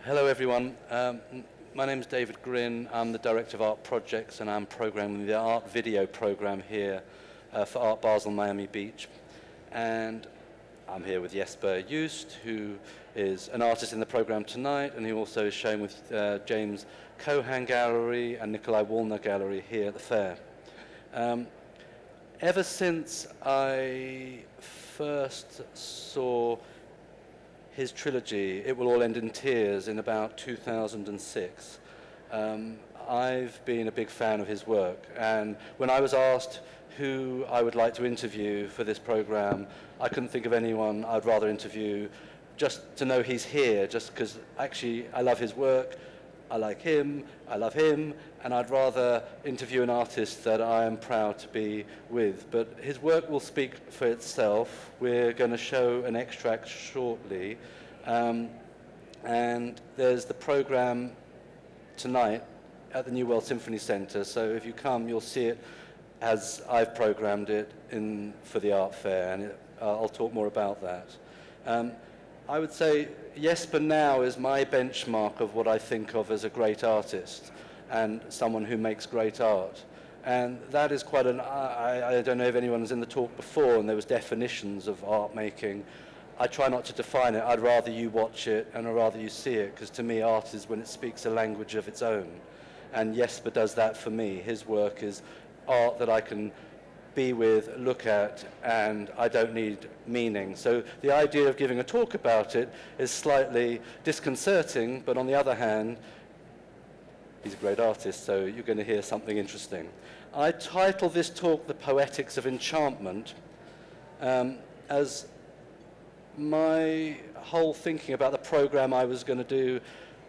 Hello everyone, my name is David Gryn. I'm the Director of Artprojx and I'm programming the art video program here for Art Basel Miami Beach. And I'm here with Jesper, who is an artist in the program tonight, and he also is showing with James Cohan Gallery and Nikolai Wallner Gallery here at the fair. Ever since I first saw his trilogy, It Will All End in Tears, in about 2006, I've been a big fan of his work. And when I was asked who I would like to interview for this program, I couldn't think of anyone I'd rather interview, just to know he's here, just because actually I love his work, I like him, I love him, and I'd rather interview an artist that I am proud to be with. But his work will speak for itself. We're going to show an extract shortly. And there's the program tonight at the New World Symphony Centre. So if you come, you'll see it as I've programmed it for the art fair, and I'll talk more about that. I would say Jesper now is my benchmark of what I think of as a great artist and someone who makes great art. And that is quite I don't know if anyone was in the talk before and there was definitions of art making. I try not to define it. I'd rather you watch it and I'd rather you see it, because to me art is when it speaks a language of its own. And Jesper does that for me. His work is art that I can be with, look at, and I don't need meaning. So the idea of giving a talk about it is slightly disconcerting, but on the other hand, he's a great artist, so you're going to hear something interesting. I title this talk The Poetics of Enchantment, as my whole thinking about the program I was going to do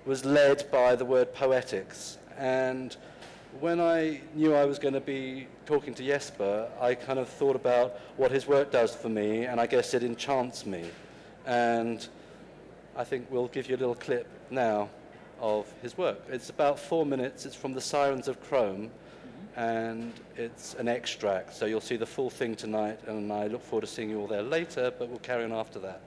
was led by the word poetics. And when I knew I was going to be talking to Jesper, I kind of thought about what his work does for me, and I guess it enchants me. And I think we'll give you a little clip now of his work. It's about 4 minutes. It's from The Sirens of Chrome, and it's an extract. So you'll see the full thing tonight, and I look forward to seeing you all there later, but we'll carry on after that.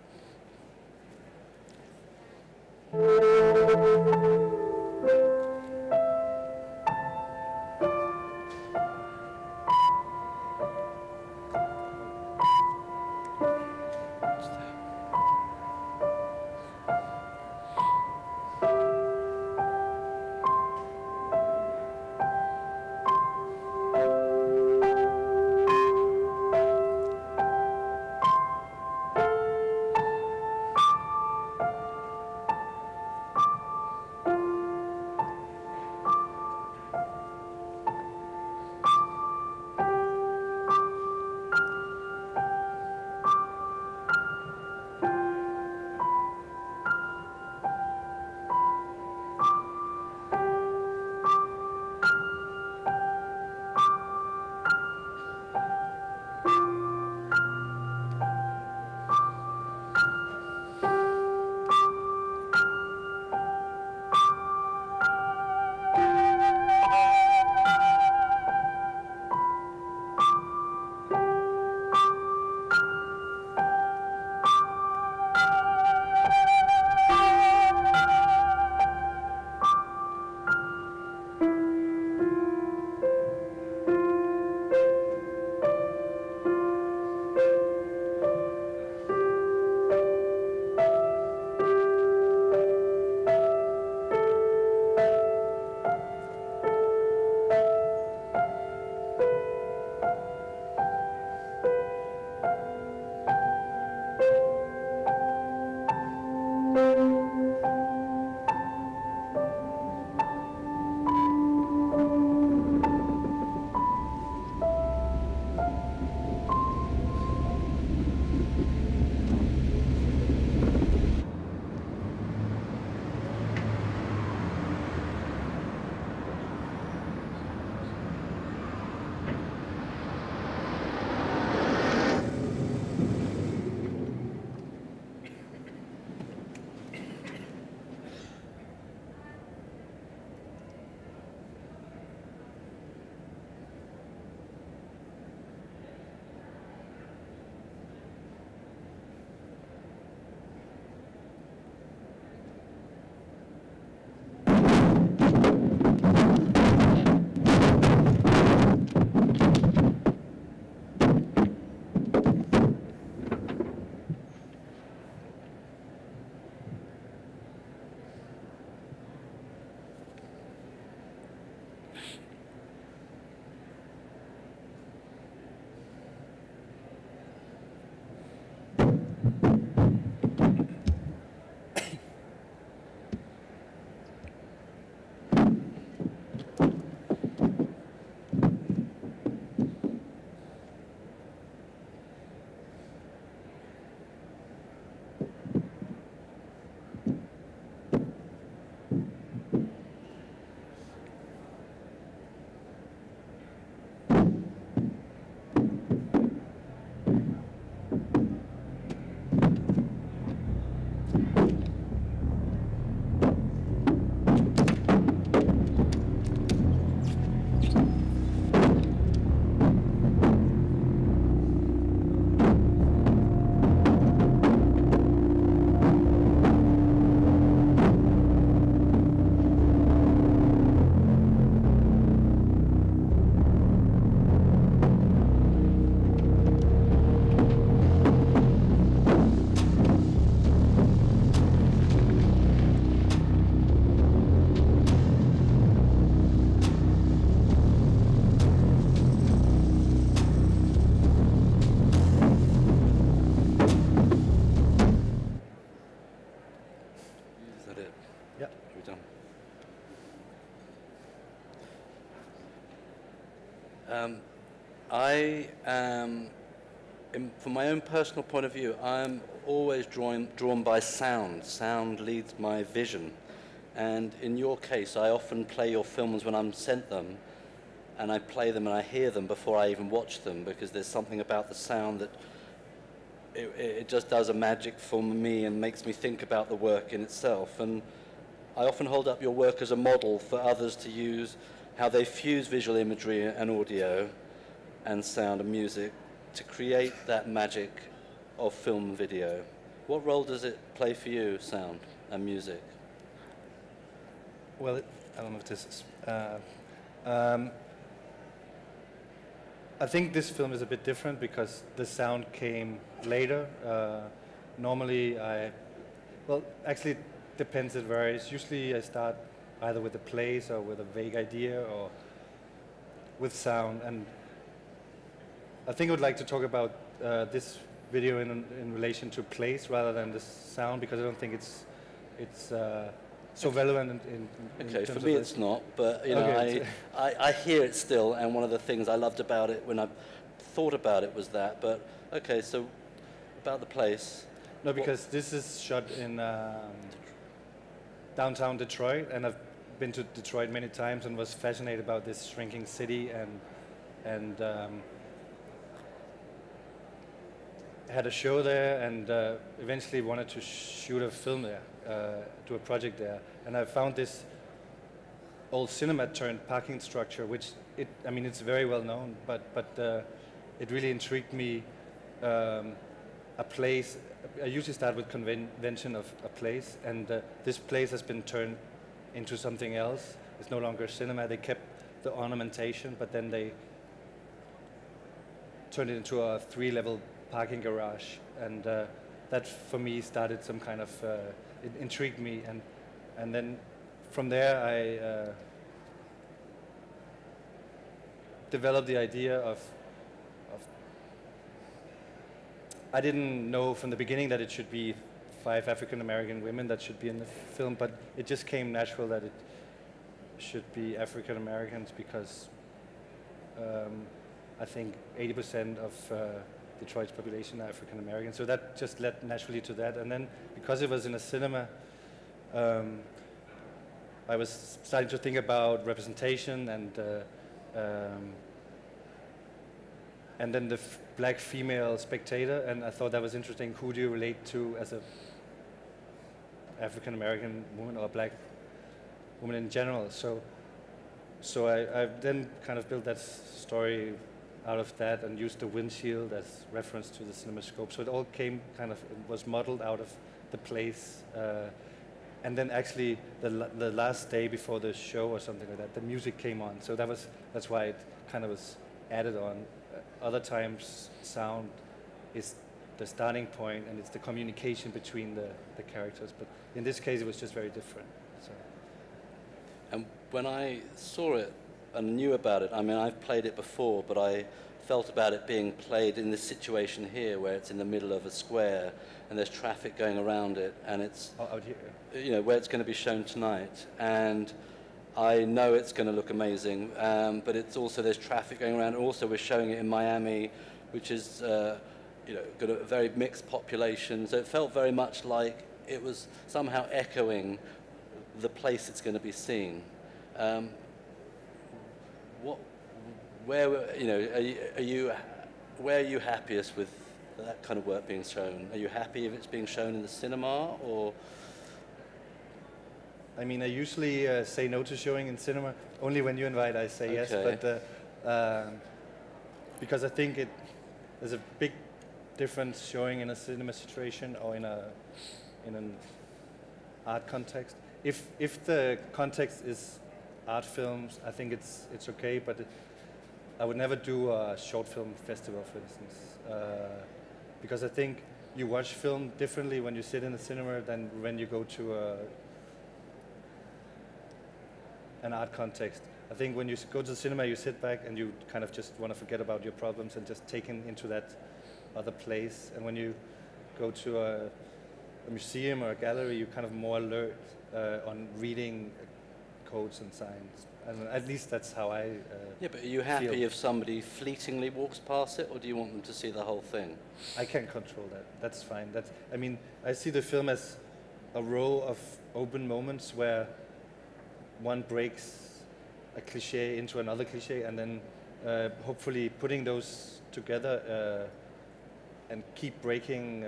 I am, from my own personal point of view, I'm always drawn by sound. Sound leads my vision. And in your case, I often play your films when I'm sent them, and I play them and I hear them before I even watch them, because there's something about the sound that it just does a magic for me and makes me think about the work in itself. And I often hold up your work as a model for others to use, how they fuse visual imagery and audio and sound and music to create that magic of film and video. What role does it play for you, sound and music? Well, I don't know if this is... I think this film is a bit different because the sound came later. Normally well, actually it depends, it varies. Usually I start either with a place or with a vague idea or with sound. And I think I would like to talk about this video in relation to place rather than the sound, because I don't think it's so relevant in okay, terms for me of it's not, but you know, okay. I hear it still, and one of the things I loved about it when I thought about it was that. But okay, so about the place. No, because this is shot in downtown Detroit, and I've been to Detroit many times and was fascinated about this shrinking city, and had a show there, and eventually wanted to shoot a film there, do a project there. And I found this old cinema turned parking structure, which I mean, it's very well known, but it really intrigued me. A place, I usually start with convention of a place, and this place has been turned into something else. It's no longer a cinema. They kept the ornamentation, but then they turned it into a 3-level parking garage, and that for me started some kind of, it intrigued me, and then from there I developed the idea of I didn't know from the beginning that it should be 5 African American women that should be in the film, but it just came natural that it should be African Americans, because I think 80% of Detroit's population are African American, so that just led naturally to that. And then because it was in a cinema, I was starting to think about representation, and then the black female spectator, and I thought that was interesting. Who do you relate to as a African American woman or a black woman in general? So I then kind of built that story out of that and used the windshield as reference to the CinemaScope. So it all came kind of, it was modeled out of the place. And then actually the last day before the show or something like that, the music came on. So that's why it kind of was added on. Other times sound is the starting point, and it's the communication between the characters. But in this case, it was just very different. So. And when I saw it and knew about it, I mean, I've played it before, but I felt about it being played in this situation here, where it's in the middle of a square and there's traffic going around it, and it's, out here. You know, where it's going to be shown tonight. And I know it's going to look amazing, but it's also, there's traffic going around. Also, we're showing it in Miami, which is, you know, got a very mixed population. So it felt very much like it was somehow echoing the place it's going to be seen. Where, you know, where are you happiest with that kind of work being shown? Are you happy if it's being shown in the cinema, or? I mean, I usually say no to showing in cinema. Only when you invite, I say yes. But because I think there's a big difference showing in a cinema situation or in an art context. If the context is art films, I think it's okay. But I would never do a short film festival, for instance, because I think you watch film differently when you sit in the cinema than when you go to an art context. I think when you go to the cinema, you sit back and you kind of just want to forget about your problems and just take into that other place. And when you go to a museum or a gallery, you're kind of more alert on reading codes and signs. And at least that's how I Yeah, but are you happy feel. if somebody fleetingly walks past it, or do you want them to see the whole thing? I can't control that. That's fine. I mean, I see the film as a row of open moments where one breaks a cliche into another cliche, and then hopefully putting those together and keep breaking.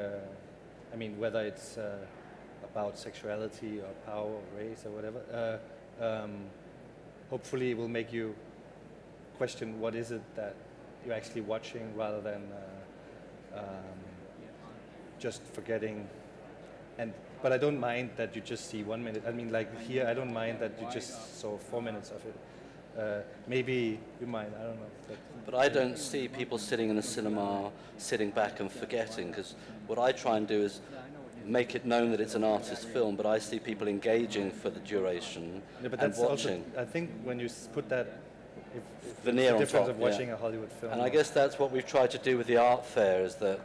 I mean, whether it's about sexuality or power or race or whatever. Hopefully, it will make you question what is it that you're actually watching, rather than just forgetting. But I don't mind that you just see 1 minute. I mean, like here, I don't mind that you just saw 4 minutes of it. Maybe you might, I don't know. But I don't see people sitting in a cinema, sitting back and forgetting, because what I try and do is make it known that it's an artist film, but I see people engaging for the duration but and that's watching. Also, I think when you put that Veneer on the difference top, of watching a Hollywood film. And I guess that's what we've tried to do with the art fair, is that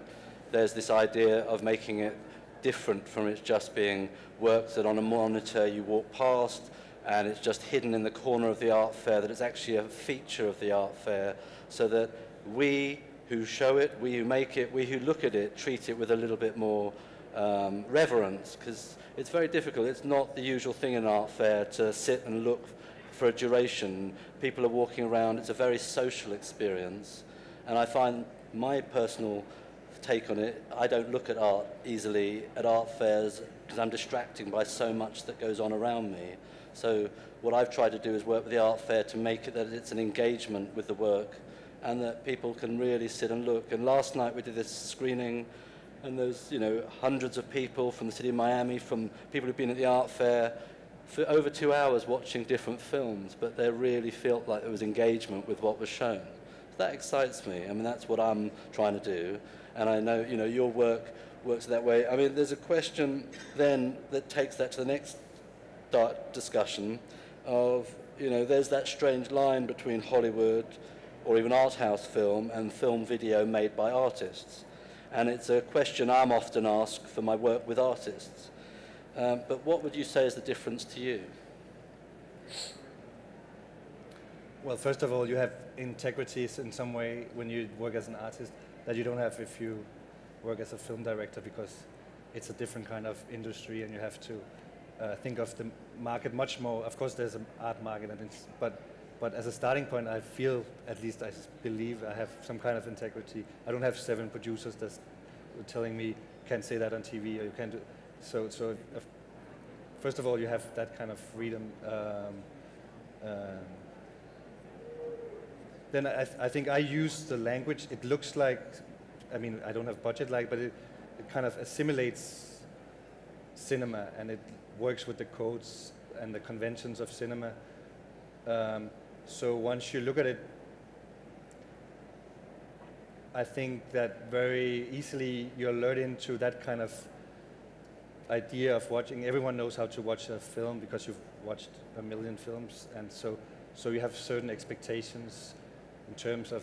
there's this idea of making it different from it just being work that on a monitor you walk past and it's just hidden in the corner of the art fair, that it's actually a feature of the art fair, so that we who show it, we who make it, we who look at it, treat it with a little bit more reverence, because it's very difficult. It's not the usual thing in an art fair to sit and look for a duration. People are walking around. It's a very social experience, and I find my personal take on it, I don't look at art easily at art fairs because I'm distracted by so much that goes on around me. So what I've tried to do is work with the art fair to make it that it's an engagement with the work and that people can really sit and look. And last night we did this screening, and there's, you know, hundreds of people from the city of Miami, from people who've been at the art fair for over 2 hours watching different films, but they really felt like there was engagement with what was shown. So that excites me. I mean, that's what I'm trying to do. And I know, you know, your work works that way. I mean, there's a question then that takes that to the next discussion of, you know, there's that strange line between Hollywood or even art house film and film video made by artists. And it's a question I'm often asked for my work with artists. But what would you say is the difference to you? Well, first of all, you have integrities in some way when you work as an artist that you don't have if you work as a film director, because it's a different kind of industry and you have to think of the market much more. Of course, there's an art market, and but as a starting point, I feel, at least I believe, I have some kind of integrity. I don't have 7 producers that's telling me, can't say that on TV, or you can't do. So first of all, you have that kind of freedom. Then I think I use the language. It looks like, I mean, I don't have budget but it kind of assimilates cinema, and it works with the codes and the conventions of cinema. So once you look at it, I think that very easily you're lured into that kind of idea of watching. Everyone knows how to watch a film because you've watched a million films, and so you have certain expectations in terms of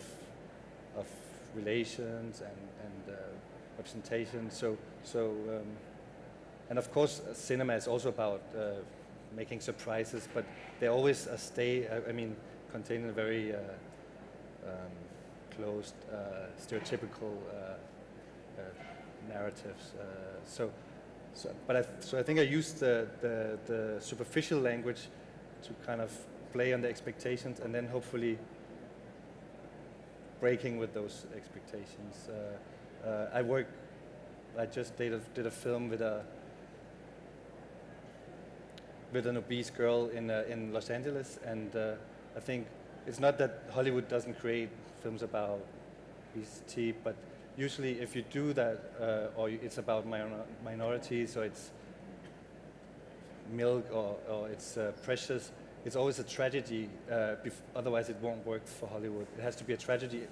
relations and representation. And of course, cinema is also about making surprises, but they always contain a very closed, stereotypical narratives. So I think I used the superficial language to kind of play on the expectations, and then hopefully breaking with those expectations. I just did a film with with an obese girl in Los Angeles, and I think it's not that Hollywood doesn't create films about obesity, but usually if you do that, or it's about minorities, or it's milk, or it's precious, it's always a tragedy, otherwise it won't work for Hollywood. It has to be a tragedy,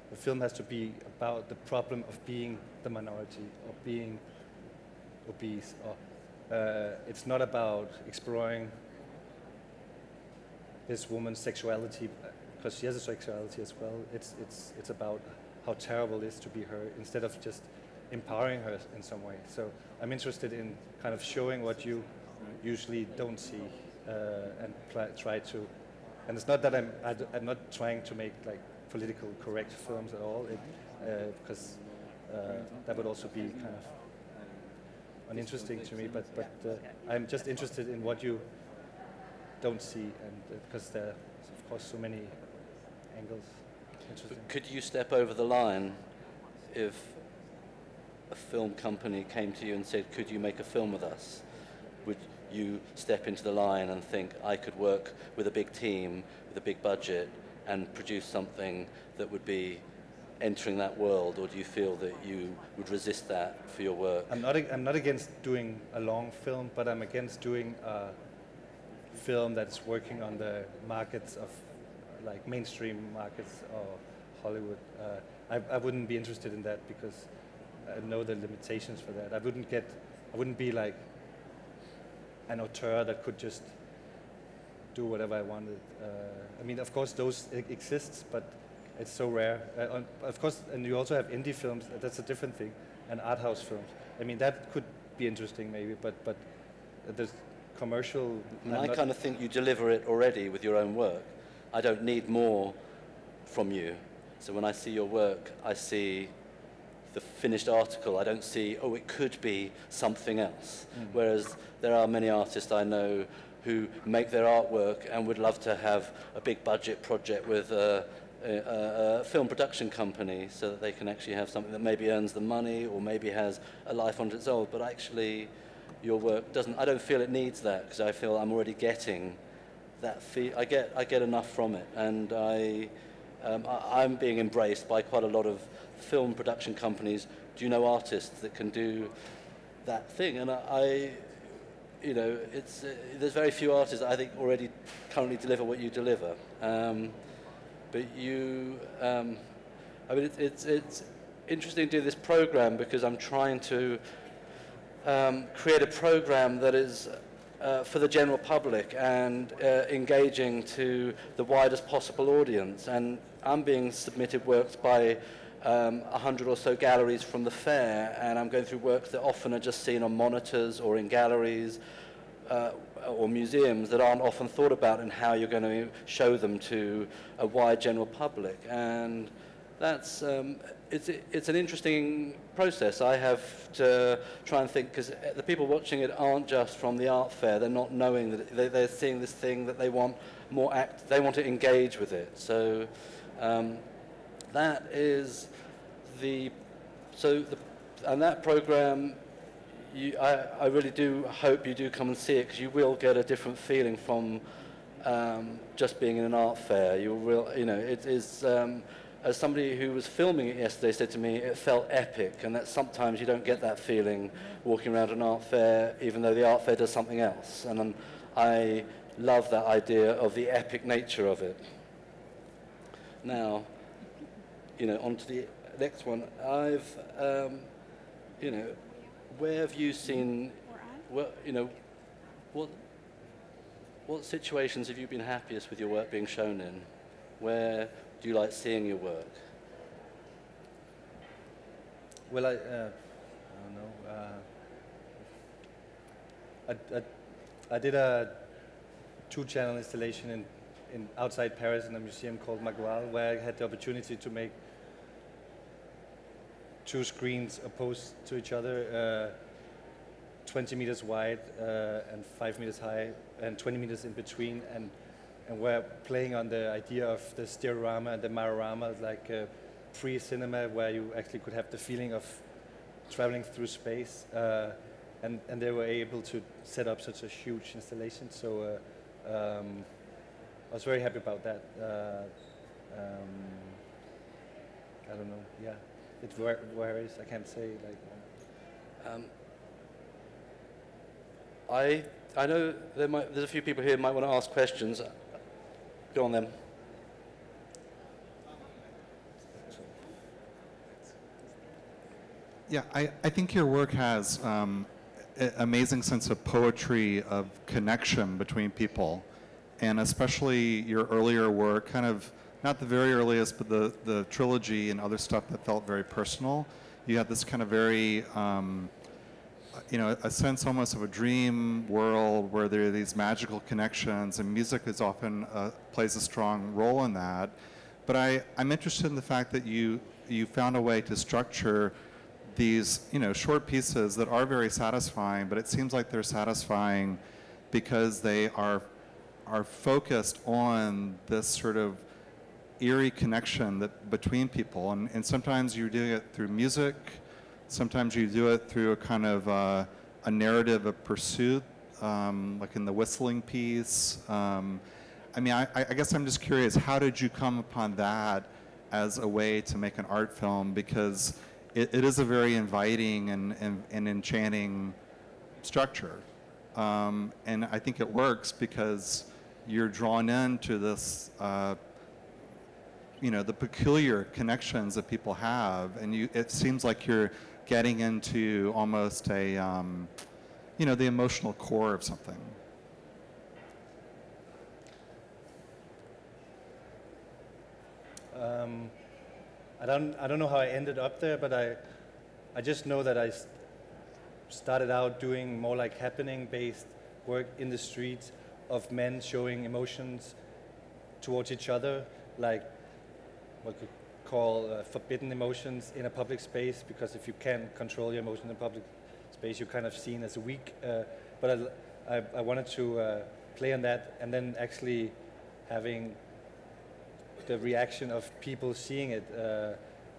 the film has to be about the problem of being the minority, or being obese, or it's not about exploring this woman's sexuality, because she has a sexuality as well. It's about how terrible it is to be her, instead of just empowering her in some way. So I'm interested in kind of showing what you usually don't see, and try to. And it's not that I'm not trying to make like political correct films at all, because that would also be kind of uninteresting to me. But I'm just interested in what you don't see, and because there are of course so many angles. Interesting. But could you step over the line if a film company came to you and said, could you make a film with us? Would you step into the line and think, I could work with a big team, with a big budget, and produce something that would be entering that world, or do you feel that you would resist that for your work? I'm not against doing a long film, but I'm against doing a film that's working on the markets of like mainstream markets or Hollywood. I wouldn't be interested in that, because I know the limitations for that. I wouldn't be like an auteur that could just do whatever I wanted. I mean, of course, those exists, but it's so rare. Of course, and you also have indie films. That's a different thing, and art house films. I mean, that could be interesting maybe, but there's commercial. I kind of think you deliver it already with your own work. I don't need more from you. So when I see your work, I see the finished article. I don't see, oh, it could be something else. Whereas there are many artists I know who make their artwork and would love to have a big budget project with a film production company, so that they can actually have something that maybe earns them money or maybe has a life on its own. But actually, your work doesn't. I don't feel it needs that, because I feel I'm already getting that feel. I get enough from it, and I'm being embraced by quite a lot of film production companies. Do you know artists that can do that thing? And you know, there's very few artists that I think already currently deliver what you deliver. But you, I mean, it's interesting to do this program, because I'm trying to create a program that is for the general public and engaging to the widest possible audience. And I'm being submitted works by 100 or so galleries from the fair, and I'm going through works that often are just seen on monitors or in galleries or museums that aren't often thought about in how you're going to show them to a wide general public. And that's it's an interesting process. I have to try and think, because the people watching it aren't just from the art fair. They're not knowing that they're seeing this thing that they want more they want to engage with it. So that is and that program, I really do hope you do come and see it, because you will get a different feeling from just being in an art fair. You will, you know, it is. As somebody who was filming it yesterday said to me, it felt epic, and that sometimes you don't get that feeling walking around an art fair, even though the art fair does something else. And I love that idea of the epic nature of it. Now, you know, on to the next one. You know, where have you seen, well, you know, what situations have you been happiest with your work being shown in? Where do you like seeing your work? Well, I don't know. I did a 2-channel installation in outside Paris in a museum called Maguire, where I had the opportunity to make 2 screens opposed to each other, 20 meters wide and 5 meters high, and 20 meters in between, and we're playing on the idea of the stereorama and the marorama, like pre-cinema, where you actually could have the feeling of traveling through space. and they were able to set up such a huge installation. So I was very happy about that. I don't know. Yeah, it varies. I can't say like. I know there's a few people here who might want to ask questions. Go on then. Yeah, I think your work has an amazing sense of poetry, of connection between people, and especially your earlier work, kind of, not the very earliest, but the trilogy and other stuff that felt very personal. You had this kind of very, you know, a sense almost of a dream world where there are these magical connections, and music is often plays a strong role in that. But I'm interested in the fact that you found a way to structure these, you know, short pieces that are very satisfying, but it seems like they're satisfying because they are focused on this sort of eerie connection that between people, and sometimes you're doing it through music, sometimes you do it through a kind of a narrative of pursuit, like in the whistling piece. I mean, I guess I'm just curious, how did you come upon that as a way to make an art film? Because it is a very inviting and enchanting structure. And I think it works because you're drawn into this, you know, the peculiar connections that people have, and it seems like you're getting into almost a, you know, the emotional core of something. I don't know how I ended up there, but I just know that I started out doing more like happening-based work in the streets of men showing emotions towards each other, like what we call forbidden emotions in a public space, because if you can't control your emotions in a public space, you're kind of seen as weak. But I wanted to play on that, and then actually having the reaction of people seeing it,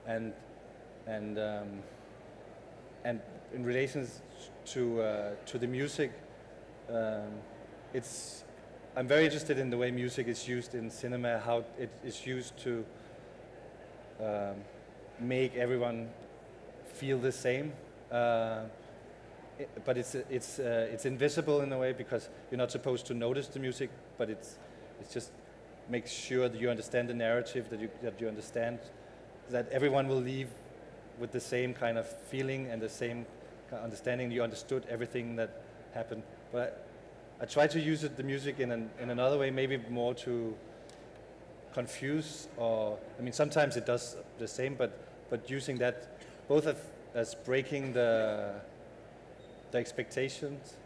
and in relations to the music, I'm very interested in the way music is used in cinema, how it is used to make everyone feel the same, but it's invisible in a way, because you're not supposed to notice the music, but it's just makes sure that you understand the narrative, that you understand that everyone will leave with the same kind of feeling and the same understanding. You understood everything that happened. But I try to use the music in another way, maybe more to confuse, or I mean, sometimes it does the same, but using that both as breaking the expectations.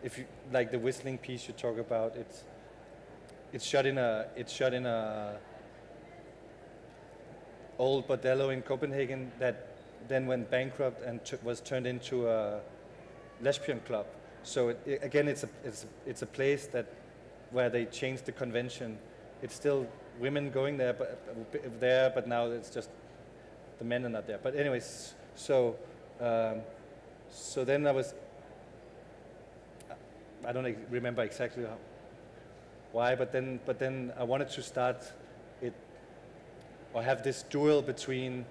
If you like the whistling piece you talk about, it's shot in a old bordello in Copenhagen that then went bankrupt and was turned into a lesbian club. So again, it's a place where they changed the convention. It's still women going there, but now it's just the men are not there. But anyways, so then I don't remember exactly why, but then I wanted to start it, or have this duel between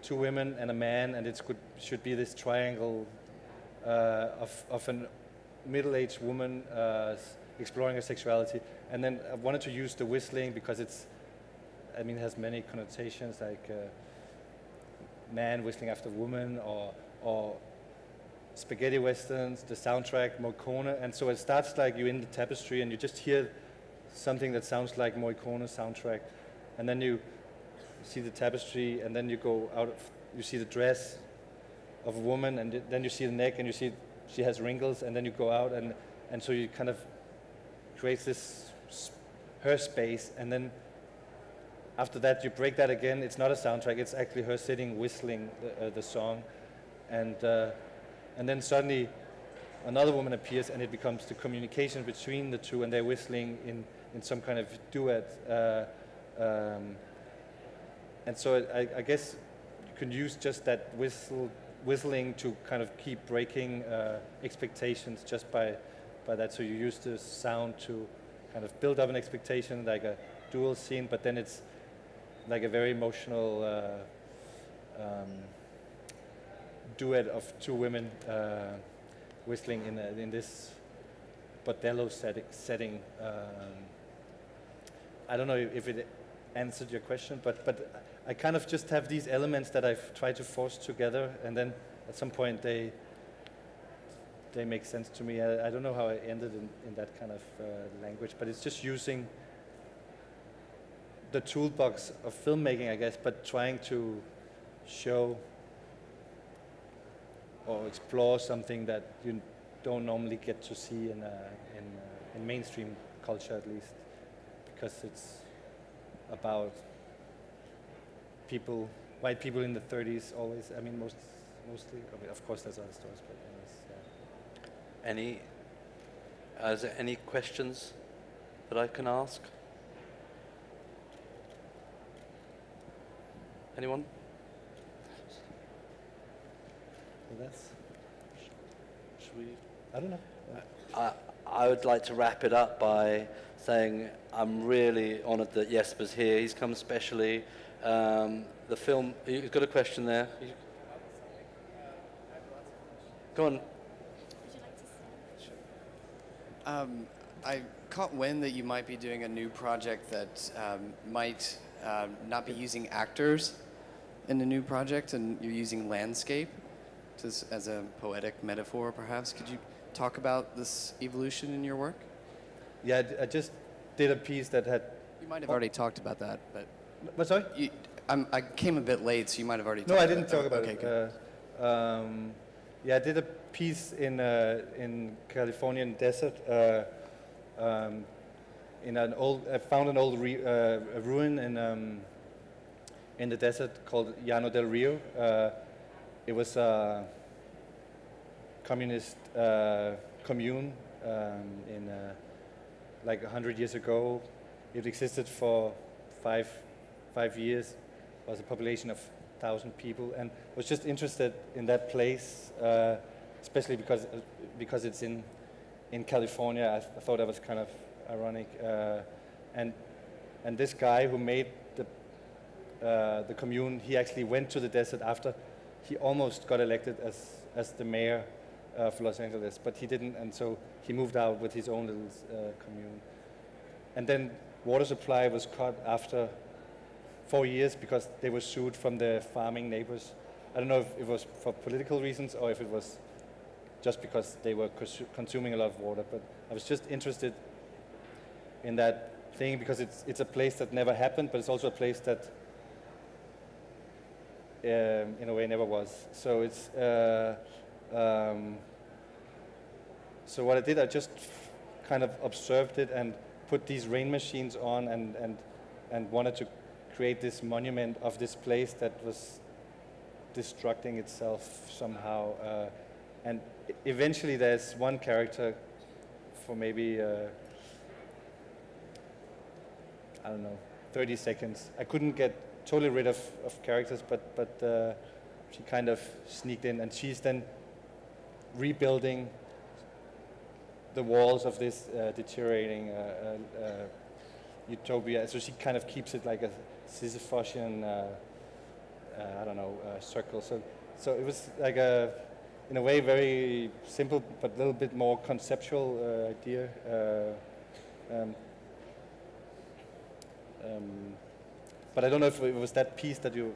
two women and a man, and it should be this triangle of a middle-aged woman exploring her sexuality. And then I wanted to use the whistling because it has many connotations, like man whistling after woman, or spaghetti westerns, the soundtrack, Morricone. And so it starts like you're in the tapestry and you just hear something that sounds like Morricone soundtrack. And then you see the tapestry, and then you go out, you see the dress of a woman, and then you see the neck, and you see she has wrinkles, and then you go out, and so you kind of create this her space, and then after that you break that again. It's not a soundtrack, it's actually her sitting whistling the song, and then suddenly another woman appears, and it becomes the communication between the two, and they're whistling in some kind of duet, and so I guess you can use just that whistling to kind of keep breaking expectations just by that. So you use the sound to kind of build up an expectation, like a dual scene, but then it's like a very emotional duet of two women whistling in this bordello setting. I don't know if it answered your question, but I kind of just have these elements that I've tried to force together, and then at some point they make sense to me. I don't know how I ended in that kind of language, but it's just using the toolbox of filmmaking, I guess, but trying to show or explore something that you don't normally get to see in mainstream culture, at least, because it's about people, white people in the 30s always. I mean, mostly. I mean, of course, there's other stories, but yeah. Is there any questions that I can ask? Anyone? Well, that's. Should we? I don't know. I would like to wrap it up by saying I'm really honoured that Jesper's here. He's come specially. The film. You've got a question there. Go on. Would you like to say? Sure. I caught wind that you might be doing a new project that might not be using actors in a new project, and you're using landscape as a poetic metaphor, perhaps. Could you talk about this evolution in your work? Yeah, I just did a piece that had. You might have already talked about that, but. What, sorry? I came a bit late, so you might have already. No, I didn't talk about it. Okay, good. Yeah, I did a piece in Californian desert. I found an old ruin in the desert called Llano del Rio. It was a communist commune in like 100 years ago. It existed for five years. It was a population of 1,000 people, and was just interested in that place, especially because it's in California. I thought that was kind of ironic, and this guy who made the commune, he actually went to the desert after he almost got elected as the mayor of Los Angeles, but he didn't, and so he moved out with his own little commune. And then water supply was cut after 4 years because they were sued from the farming neighbors. I don't know if it was for political reasons or if it was just because they were consuming a lot of water, but I was just interested in that thing because it's a place that never happened, but it's also a place that in a way never was. So it's so what I did, I just kind of observed it and put these rain machines on and wanted to create this monument of this place that was destructing itself somehow. And eventually there's one character for maybe, I don't know, 30 seconds. I couldn't get totally rid of characters, but she kind of sneaked in, and she's then rebuilding the walls of this deteriorating utopia. So she kind of keeps it like a Sisyphean, I don't know, circle. So it was like in a way, very simple, but a little bit more conceptual idea. But I don't know if it was that piece that you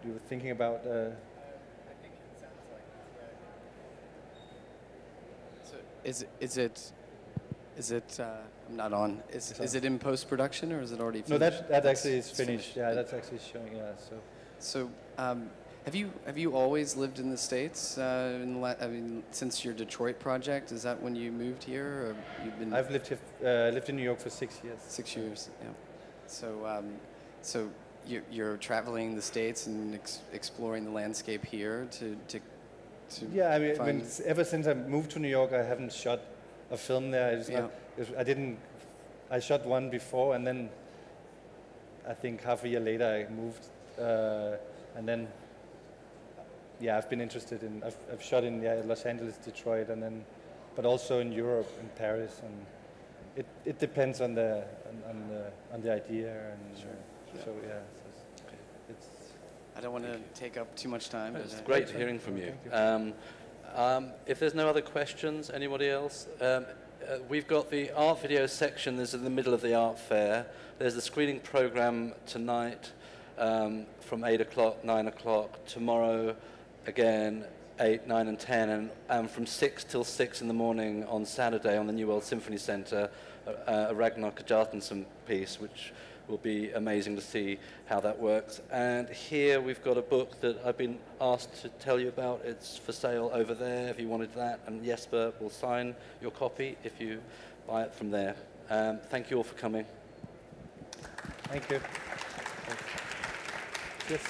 were thinking about. I think it sounds like it's So is it? I'm not on. Is it in post production or is it already finished? No, that actually is finished. Yeah, that's actually showing. Yeah, So have you always lived in the States? I mean, since your Detroit project, is that when you moved here, or you've been? I've lived here, lived in New York for 6 years. 6 years, yeah. So you're traveling the States and exploring the landscape here to yeah, I mean, ever since I moved to New York, I haven't shot a film there. I shot one before, and then I think half a year later I moved, and then yeah, I've been interested in. I've shot in Los Angeles, Detroit, and then, but also in Europe, in Paris, and it depends on the idea, and so yeah. So it's I don't want to take up too much time. It's great hearing from you. If there's no other questions, anybody else? We've got the art video section is in the middle of the art fair. There's the screening program tonight from 8 o'clock, 9 o'clock. Tomorrow, again, 8, 9, and 10. And from 6 till 6 in the morning on Saturday on the New World Symphony Centre, a Ragnar Kjartansson piece, which will be amazing to see how that works. And here we've got a book that I've been asked to tell you about. It's for sale over there if you wanted that, and Jesper will sign your copy if you buy it from there. Thank you all for coming. Thank you. Yes.